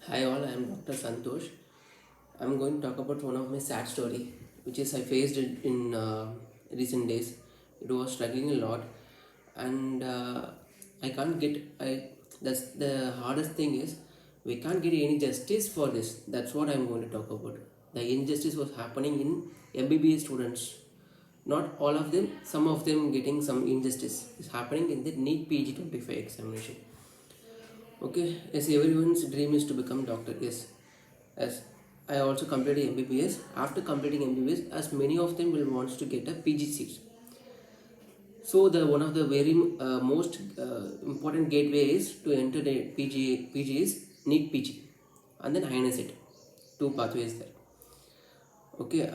Hi all, I am Dr. Santhosh. I'm going to talk about one of my sad story, which is I faced it in recent days. It was struggling a lot, and I can't get. I That's the hardest thing is we can't get any justice for this. That's what I'm going to talk about. The injustice was happening in MBBS students. Not all of them. Some of them getting some injustice is happening in the NEET PG 25 examination. Okay, yes, everyone's dream is to become doctor. Yes, as I also completed MBBS. After completing MBBS, as many of them will wants to get a PG seat. So the one of the very most important gateways to enter the PG is NEET PG, and then INSET. Two pathways there. Okay,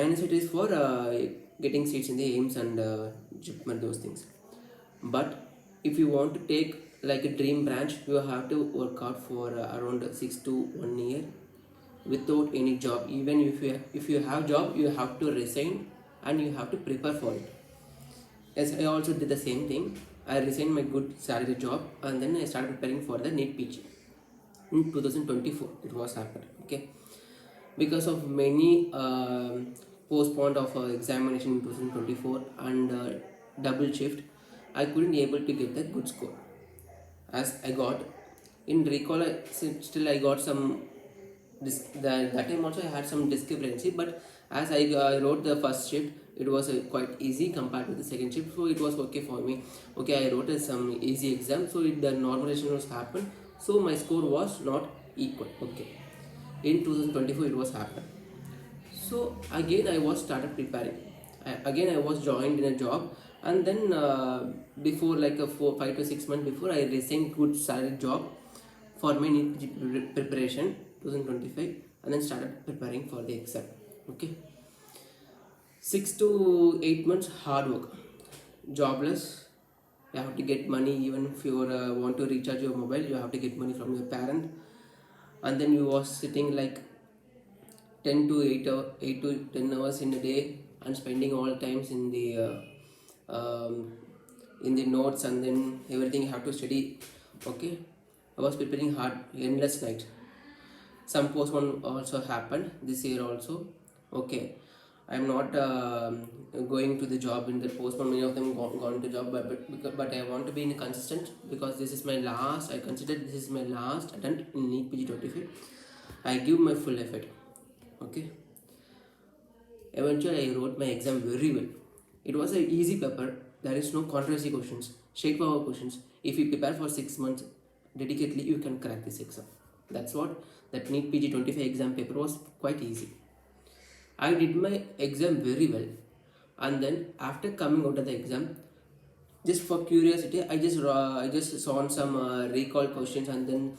INSET is for getting seats in the AIMS and JIPMER, those things. But if you want to take like a dream branch, you have to work out for around 6 to 1 year without any job. Even if you have job, you have to resign and you have to prepare for it. Yes, I also did the same thing. I resigned my good salary job and then I started preparing for the NEET PG in 2024. It was happened. Okay, because of many postponed of examination in 2024 and double shift, I couldn't able to get the good score. As I got in recall, still I got some that time also I had some discrepancy, but as I wrote the first shift, it was quite easy compared to the second shift, so it was okay for me. Okay, I wrote some easy exam, so the normalization was happened, so my score was not equal. Okay, in 2024 it was happened. So again I was started preparing. Again I was joined in a job, and then before like a 5 to 6 months before, I resigned good salary job for my NEET preparation 2025, and then started preparing for the exam. Okay, 6 to 8 months hard work, jobless. You have to get money. Even if you want to recharge your mobile, you have to get money from your parent. And then you was sitting like 10 to 8 to 10 hours in a day, and spending all times in the notes, and then everything you have to study. Okay, I was preparing hard, endless night. Some postpone also happened this year also. Okay, I'm not going to the job in the postpone. Many of them gone to job, but I want to be in consistent, because this is my last. I consider this is my last attempt in NEET PG 25. I give my full effort. Okay, eventually I wrote my exam very well. It was an easy paper. There is no controversy questions, straight power questions. If you prepare for 6 months dedicatedly, you can crack this exam. That's what that NEET PG 25 exam paper was quite easy. I did my exam very well, and then after coming out of the exam, just for curiosity, I just saw some recall questions, and then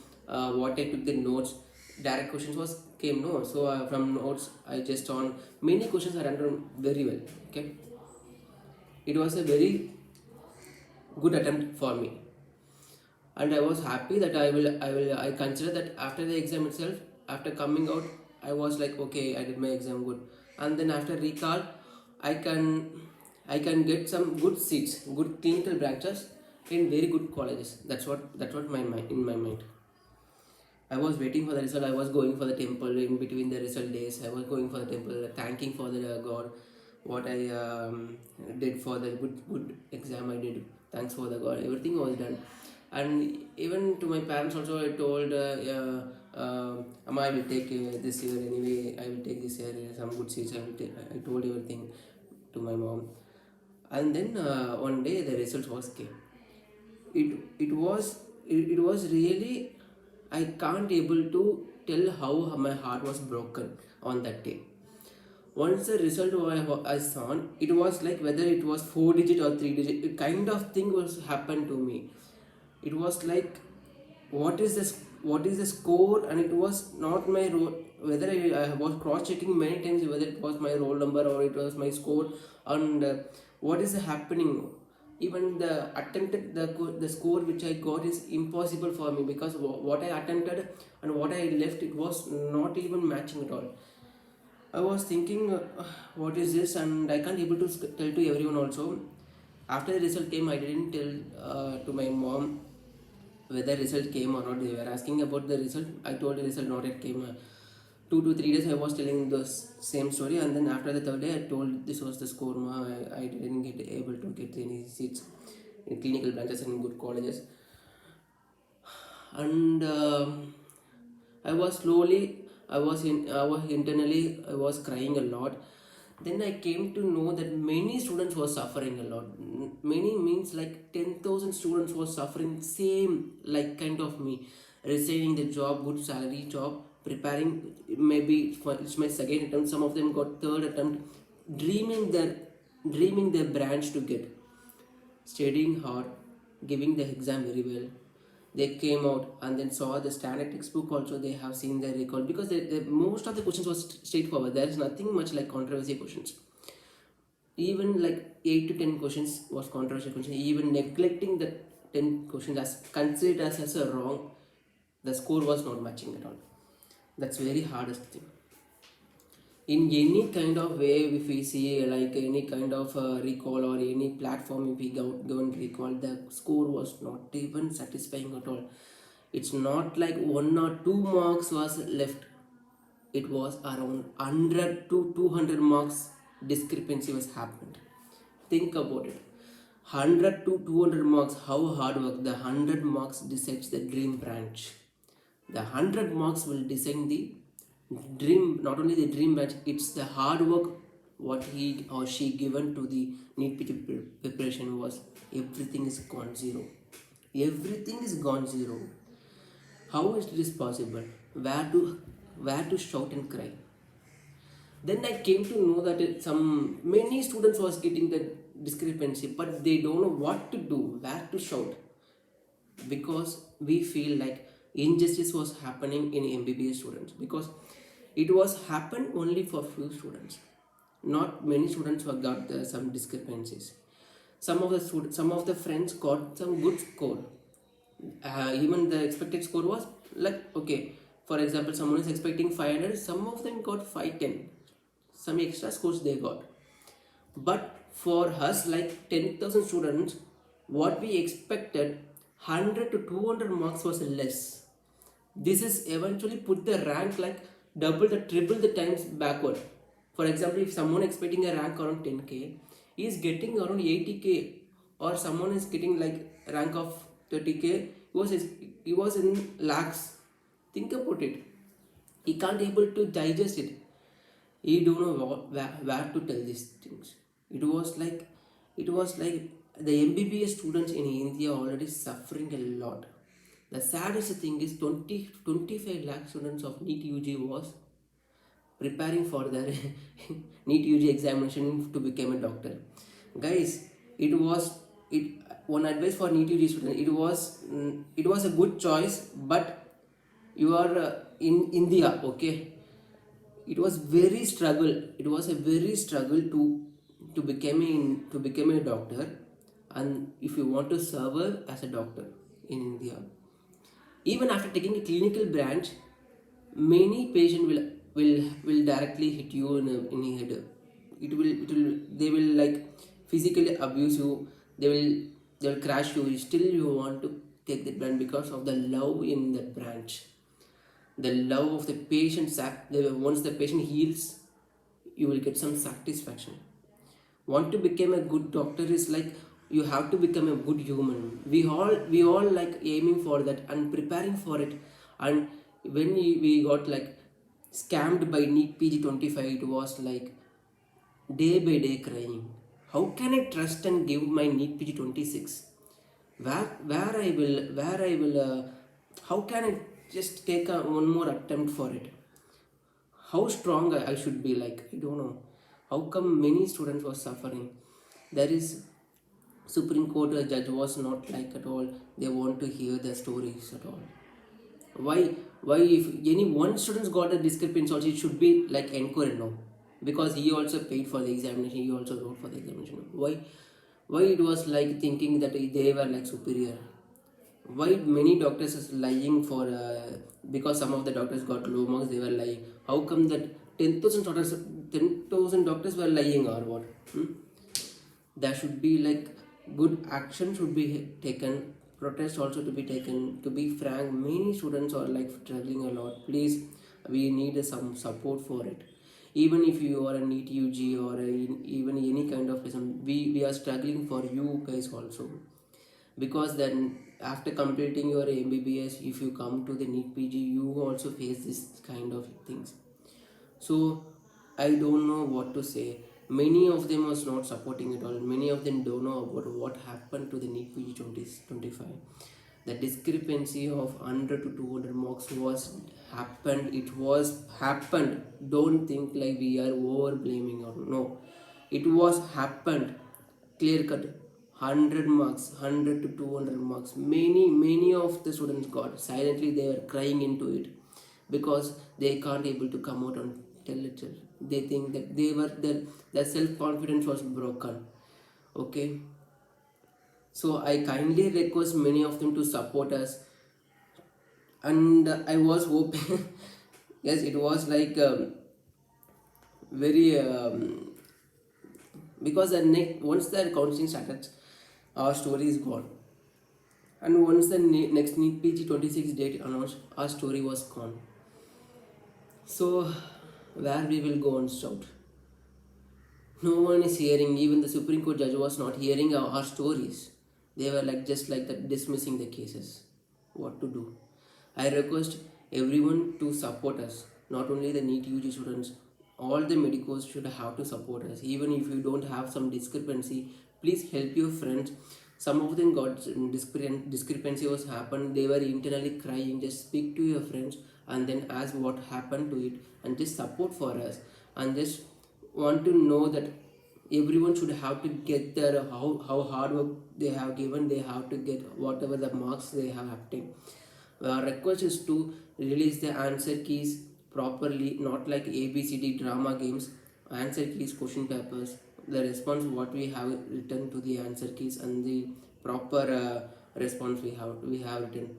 what I took the notes. Direct questions was came no, so from notes I just on many questions are done very well. Okay, it was a very good attempt for me, and I was happy that I consider that after the exam itself, after coming out, I was like, okay, I did my exam good, and then after recall, I can I can get some good seats, good clinical branches in very good colleges. That's what my mind in my mind. I was waiting for the result. I was going for the temple in between the result days. I was going for the temple, thanking for the God, what I did for the good exam I did. Thanks for the God. Everything was done, and even to my parents also I told, Amma, I will take this year anyway. I will take this year some good seats. I told everything to my mom, and then one day the results was came. It was really, I can't able to tell how my heart was broken on that day. Once the result I saw, it was like whether it was 4 digit or 3 digit, it kind of thing was happened to me. It was like, what is the score, and it was not my role. Whether I was cross checking many times whether it was my roll number or it was my score, and what is happening. Even the attempted the score which I got is impossible for me, because what I attempted and what I left, it was not even matching at all. I was thinking, what is this, and I can't able to tell to everyone also. After the result came, I didn't tell to my mom. whether result came or not. They were asking about the result. I told the result not yet came. 2 to 3 days I was telling the same story, and then after the third day I told this was the score. I didn't get able to get any seats in clinical branches and good colleges, and I was slowly, I was internally, I was crying a lot. Then I came to know that many students were suffering a lot. Many means like 10,000 students were suffering same like kind of me, receiving the job, good salary job, preparing maybe for it's my second attempt. Some of them got third attempt, dreaming their branch to get, studying hard, giving the exam very well. They came out and then saw the standard textbook also. They have seen their record because most of the questions was straightforward. There is nothing much like controversy questions. Even like 8 to 10 questions was controversial questions. Even neglecting the 10 questions as considered as a wrong, the score was not matching at all. That's very hardest thing. In any kind of way, if we see like any kind of recall or any platform, if we go and recall, the score was not even satisfying at all. It's not like 1 or 2 marks was left. It was around 100 to 200 marks discrepancy was happened. Think about it. 100 to 200 marks, how hard work. The 100 marks decides the dream branch. The 100 marks will decide the dream, not only the dream batch, it's the hard work what he or she given to the NEET PG preparation was. Everything is gone zero. Everything is gone zero. How is this possible? Where to shout and cry? Then I came to know that many students was getting the discrepancy, but they don't know what to do, where to shout, because we feel like injustice was happening in MBBS students, because it was happened only for few students. Not many students who got some discrepancies. Some of the friends got some good score. Even the expected score was like okay. For example, someone is expecting 500. Some of them got 510. Some extra scores they got. But for us, like 10,000 students, what we expected 100 to 200 marks was less. This is eventually put the rank like double the triple the times backward. For example, if someone expecting a rank around 10k, he is getting around 80k, or someone is getting like rank of 30k, he was in lakhs. Think about it. He can't able to digest it. He don't know where to tell these things. It was like the MBBS students in India already suffering a lot. The saddest thing is 25 lakh students of NEET UG was preparing for their NEET UG examination to become a doctor. Guys, one advice for NEET UG students, it was a good choice, but you are in India, okay? It was very struggle. It was a very struggle to become a doctor, and if you want to serve as a doctor in India, even after taking a clinical branch, many patient will directly hit you in the head. They will like physically abuse you. They will crash you. Still you want to take the branch because of the love in the branch, the love of the patient. Once the patient heals, you will get some satisfaction. Want to become a good doctor is like you have to become a good human. We all like aiming for that and preparing for it. And when we got like scammed by NEET PG 25, it was like day by day crying. How can I trust and give my NEET PG 26? Where I will how can I just take one more attempt for it? How strong I should be, like I don't know. How come many students were suffering? There is Supreme Court judge was not like at all. They want to hear the stories at all. Why if any one student got a discrepancy also, it should be like enquired now, because he also paid for the examination, he also wrote for the examination. Why it was like thinking that they were like superior? Why many doctors is lying for because some of the doctors got low marks, they were lying? How come that 10,000 doctors were lying or what? There should be like good action should be taken protest also to be taken. To be frank, many students are like struggling a lot. Please, we need some support for it. Even if you are a NEET UG or even any kind of lesson, we are struggling for you guys also, because then after completing your MBBS, if you come to the NEET PG, you also face this kind of things. So I don't know what to say. Many of them was not supporting it all. Many of them don't know about what happened to the NEET PG 2025. The discrepancy of 100 to 200 marks was happened. It was happened. Don't think like we are over blaming or no. It was happened. Clear cut. 100 marks, 100 to 200 marks. Many of the students got silently. They were crying into it because they can't able to come out and tell it. They think that they were their self-confidence was broken. Okay, so I kindly request many of them to support us, and I was hoping yes, it was like very because once the counseling started, our story is gone, and once the next NEET PG 26 date announced, our story was gone. So where we will go and shout? No one is hearing. Even the Supreme Court judge was not hearing our stories. They were like just like that, dismissing the cases. What to do? I request everyone to support us. Not only the NEET UG students, all the medicos should have to support us. Even if you don't have some discrepancy, please help your friends. Some of them got discrepancy was happened. They were internally crying. Just speak to your friends and then ask what happened to it, and just support for us, and just want to know that everyone should have to get their how hard work they have given. They have to get whatever the marks they have obtained. Our request is to release the answer keys properly, not like ABCD drama games. Answer keys, question papers, the response what we have written to the answer keys, and the proper response we have written.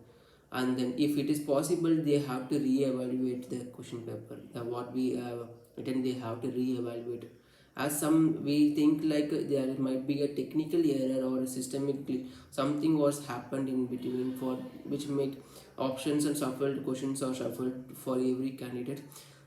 And then if it is possible, they have to re-evaluate the question paper. What we have written, they have to re-evaluate. As some we think like there might be a technical error or a systemic glitch, something was happened in between for which make options and shuffled questions are shuffled for every candidate.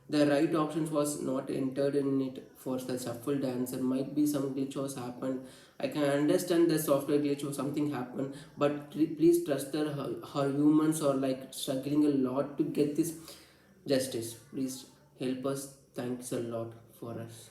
The right options was not entered in it for the shuffled answer. Might be some glitch was happened. I can understand the software glitch or something happened, but please trust that her humans are like struggling a lot to get this justice. Please help us. Thanks a lot for us.